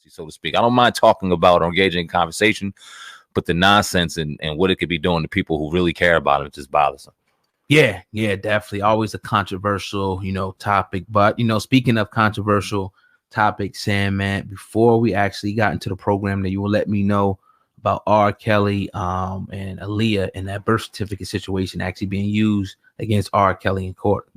so to speak. I don't mind talking about or engaging in conversation, but the nonsense and what it could be doing to people who really care about it just bothers them. Yeah, definitely. Always a controversial, topic. But, speaking of controversial topics, SamAnt, before we actually got into the program, that you will let me know about R. Kelly and Aaliyah and that birth certificate situation actually being used against R. Kelly in court.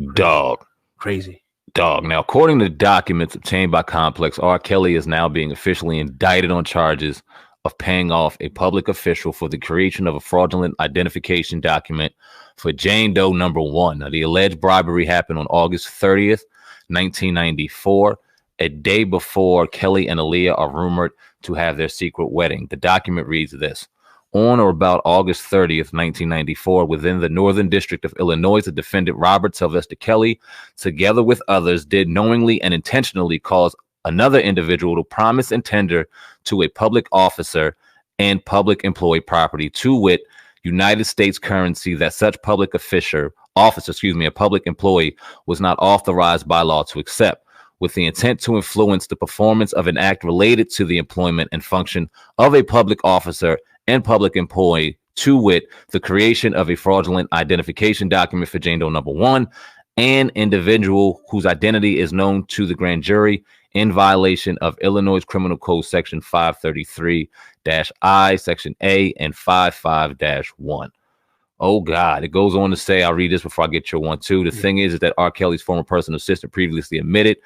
Crazy. Dog. Now, according to documents obtained by Complex, R. Kelly is now being officially indicted on charges of paying off a public official for the creation of a fraudulent identification document for Jane Doe number 1. Now, the alleged bribery happened on August 30th, 1994, a day before Kelly and Aaliyah are rumored to have their secret wedding. The document reads this: on or about August 30th, 1994, within the Northern District of Illinois, the defendant Robert Sylvester Kelly, together with others, did knowingly and intentionally cause another individual to promise and tender to a public officer and public employee property, to wit, United States currency, that such public officer, a public employee, was not authorized by law to accept, with the intent to influence the performance of an act related to the employment and function of a public officer and public employee, to wit, the creation of a fraudulent identification document for Jane Doe number 1, an individual whose identity is known to the grand jury in violation of Illinois Criminal Code Section 533-I, Section A, and 55-1. Oh, God. It goes on to say, I'll read this before I get your one, too. The thing is that R. Kelly's former personal assistant previously admitted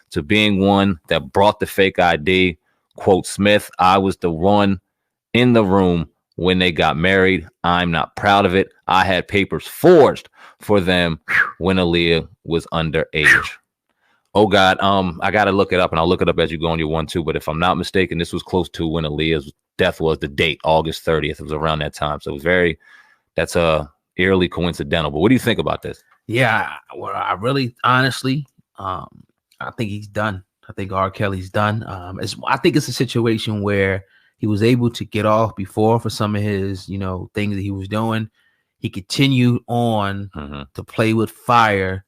to being one that brought the fake ID. Quote, Smith, I was the one in the room when they got married. I'm not proud of it. I had papers forged for them when Aaliyah was underage. Oh, God. I got to look it up, and I'll look it up as you go on your one, too. But if I'm not mistaken, this was close to when Aaliyah's death was. The date, August 30th. It was around that time. So it was that's eerily coincidental. But what do you think about this? Yeah, well, I really, honestly, I think he's done. I think R. Kelly's done. I think it's a situation where he was able to get off before for some of his, things that he was doing. He continued on to play with fire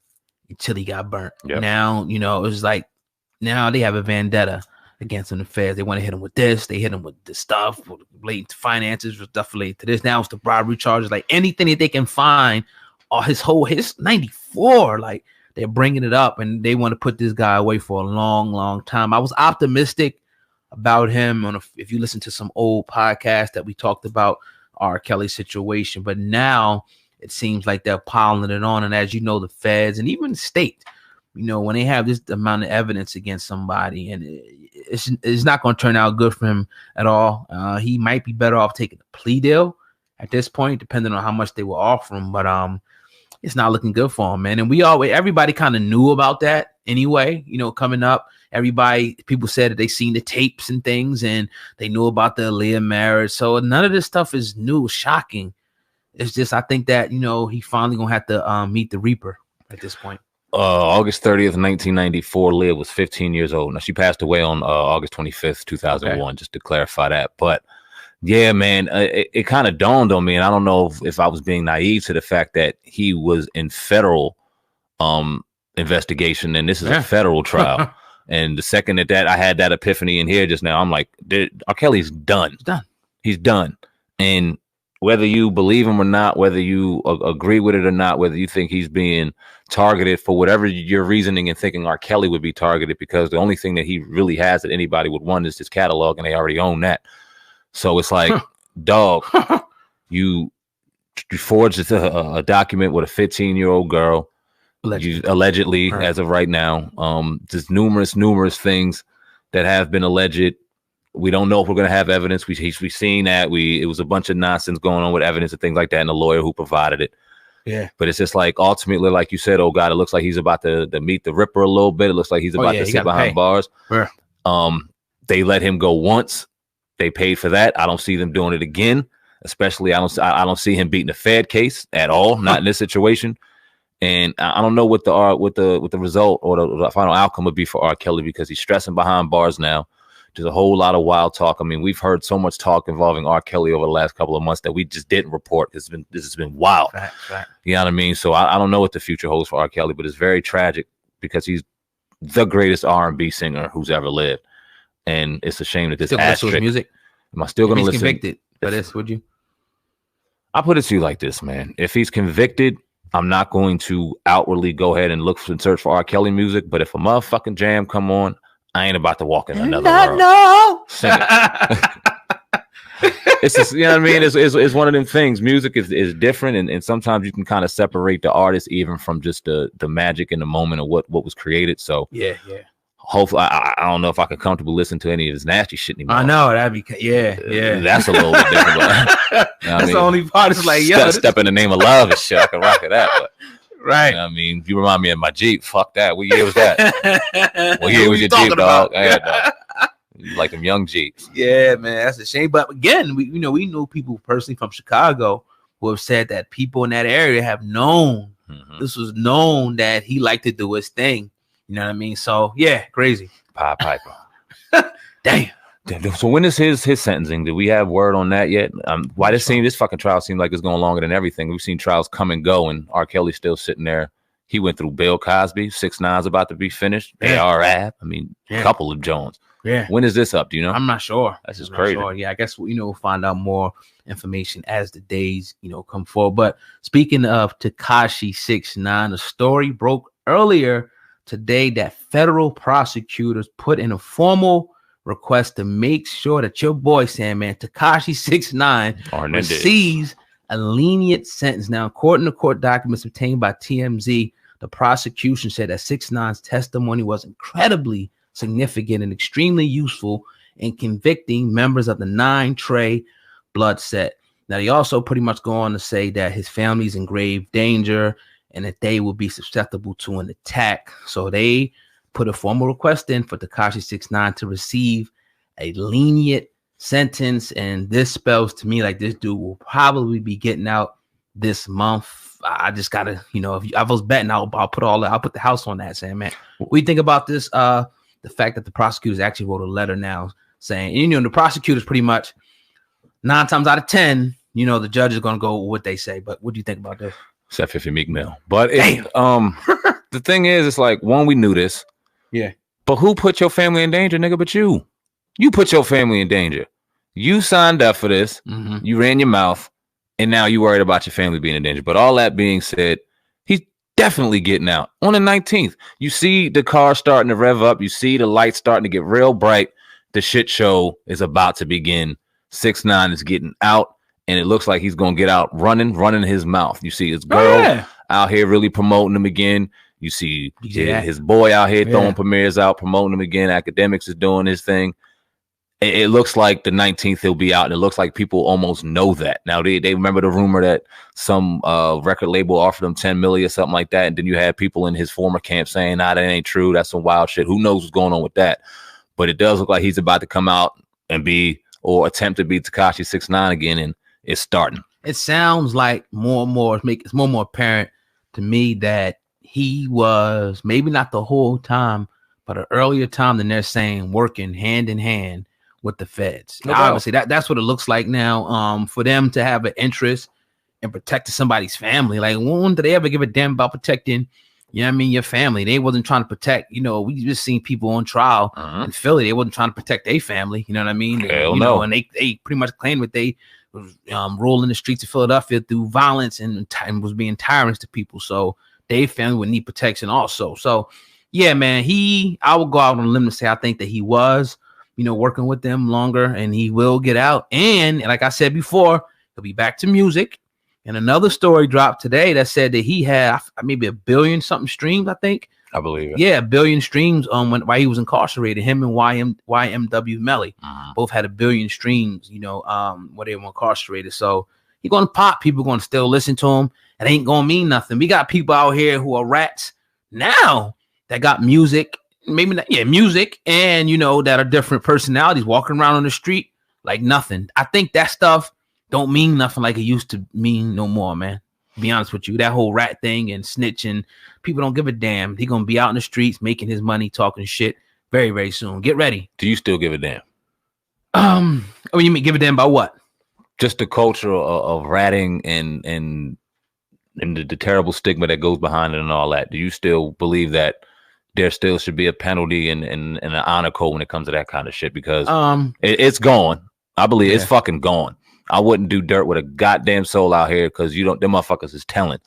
until he got burnt. Yep. Now, it's like now they have a vendetta against him. The feds, they want to hit him with this. They hit him with this stuff, with blatant finances, with stuff related to this. Now it's the bribery charges, like anything that they can find. His 94, like they're bringing it up, and they want to put this guy away for a long, long time. I was optimistic about him if you listen to some old podcasts that we talked about R. Kelly's situation, but now it seems like they're piling it on. And as you know, the feds and even the state, when they have this amount of evidence against somebody, and it's not going to turn out good for him at all. He might be better off taking a plea deal at this point, depending on how much they will offer him. But it's not looking good for him, man. And everybody kind of knew about that anyway, coming up. People said that they seen the tapes and things, and they knew about the Aaliyah marriage. So none of this stuff is new, shocking. It's just, I think that, he finally going to have to meet the Reaper at this point. August 30th, 1994, Leah was 15 years old. Now, she passed away on August 25th, 2001, just to clarify that. But, yeah, man, it kind of dawned on me, and I don't know if I was being naive to the fact that he was in federal investigation, and this is a federal trial. And the second that I had that epiphany in here just now, I'm like, R. Kelly's done. He's done. And whether you believe him or not, whether you agree with it or not, whether you think he's being targeted for whatever your reasoning and thinking R. Kelly would be targeted, because the only thing that he really has that anybody would want is his catalog, and they already own that. So it's like, dog, you forged a document with a 15-year-old girl. Allegedly, as of right now, just numerous things that have been alleged. We don't know if we're going to have evidence. We've seen that it was a bunch of nonsense going on with evidence and things like that, and the lawyer who provided it. Yeah, but it's just like, ultimately, like you said, oh God, it looks like he's about to meet the Ripper a little bit. It looks like he's about to sit behind bars. Yeah. They let him go once. They paid for that. I don't see them doing it again. Especially, I don't see him beating a Fed case at all. Not in this situation. And I don't know what the result or the final outcome would be for R. Kelly, because he's stressing behind bars now. There's a whole lot of wild talk. I mean, we've heard so much talk involving R. Kelly over the last couple of months that we just didn't report. This has been wild. Right. You know what I mean? So I don't know what the future holds for R. Kelly, but it's very tragic because he's the greatest R&B singer who's ever lived. and it's a shame that this Still listen to his asterisk. music. Am I still going to He's listen? Convicted for this, would you? I'll put it to you like this, man. If he's convicted, I'm not going to outwardly go ahead and look and search for R. Kelly music. But if a motherfucking jam come on, I ain't about to walk in another world. No. Sing it. It's just, you know what I mean? It's one of them things. Music is different, and sometimes you can kind of separate the artist even from just the magic in the moment of what was created. So yeah. Hopefully, I don't know if I can comfortably listen to any of his nasty shit anymore. I know that'd be yeah. That's a little bit different. But, that's the only part. It's like step in the name of love and shit. I can rock it out. But, right. You know what I mean, you remind me of my Jeep. Fuck that. What year was that? What year was your Jeep, dog? Yeah, dog. You like them young Jeeps. Yeah, man, that's a shame. But again, we know people personally from Chicago who have said that people in that area have known this was known that he liked to do his thing. You know what I mean? So yeah, crazy. Pied Piper. Damn. So when is his sentencing? Did we have word on that yet? Why this fucking trial seems like it's going longer than everything. We've seen trials come and go, and R. Kelly's still sitting there. He went through Bill Cosby. 6ix9ine's about to be finished. A.R.Ab. I mean, a couple of Jones. Yeah. When is this up? Do you know? I'm not sure. That's just crazy. Sure. Yeah, I guess we'll find out more information as the days come forward. But speaking of Tekashi 6ix9ine, a story broke earlier today that federal prosecutors put in a formal request to make sure that your boy SamAnt Tekashi 6ix9ine receives a lenient sentence. Now, according to court documents obtained by TMZ, the prosecution said that 6ix9ine's testimony was incredibly significant and extremely useful in convicting members of the 9 Trey blood set. Now, they also pretty much go on to say that his family's in grave danger and that they will be susceptible to an attack. So they put a formal request in for Tekashi 6ix9ine to receive a lenient sentence. And this spells to me like this dude will probably be getting out this month. I just gotta, if I was betting, I'll put the house on that, Sam, man. What do you think about this? The fact that the prosecutors actually wrote a letter now saying, the prosecutors pretty much 9 times out of 10, the judge is going to go with what they say. But what do you think about this? Except 50 Meek Mill. But the thing is, it's like, one, we knew this. Yeah. But who put your family in danger, nigga, but you? You put your family in danger. You signed up for this. Mm-hmm. You ran your mouth. And now you worried about your family being in danger. But all that being said, he's definitely getting out on the 19th. You see the car starting to rev up. You see the lights starting to get real bright. The shit show is about to begin. 6ix9ine is getting out. And it looks like he's going to get out running his mouth. You see his girl out here really promoting him again. You see his boy out here throwing premieres out, promoting him again. Academics is doing his thing. It looks like the 19th he'll be out, and it looks like people almost know that. Now, they remember the rumor that some record label offered him $10 million or something like that, and then you had people in his former camp saying, nah, that ain't true. That's some wild shit. Who knows what's going on with that? But it does look like he's about to come out and attempt to be Tekashi 6ix9ine again, and it's starting. It sounds like it's more and more apparent to me that he was maybe not the whole time, but an earlier time than they're saying, working hand in hand with the feds. No obviously, that's what it looks like now. For them to have an interest in protecting somebody's family, like when did they ever give a damn about protecting? Your family. They wasn't trying to protect. We just seen people on trial in Philly. They wasn't trying to protect their family. You know what I mean? Hell no. And they pretty much claimed that they rolling the streets of Philadelphia through violence and was being tyrants to people. So their family would need protection also. So yeah, man, I would go out on a limb to say I think that he was, working with them longer, and he will get out. And like I said before, he'll be back to music. And another story dropped today that said that he had maybe 1 billion something streams, I think. I believe it. Yeah, 1 billion streams while he was incarcerated. Him and YMW Melly both had 1 billion streams, where they were incarcerated. So he's going to pop. People going to still listen to him. It ain't going to mean nothing. We got people out here who are rats now that got music, maybe not, music, and, that are different personalities walking around on the street like nothing. I think that stuff don't mean nothing like it used to mean no more, man. To be honest with you, that whole rat thing and snitching, people don't give a damn. He's going to be out in the streets making his money, talking shit very, very soon. Get ready. Do you still give a damn? You mean give a damn about what? Just the culture of ratting and the terrible stigma that goes behind it and all that. Do you still believe that there still should be a penalty and an honor code when it comes to that kind of shit, because it's gone. I believe it's fucking gone. I wouldn't do dirt with a goddamn soul out here, because them motherfuckers is telling.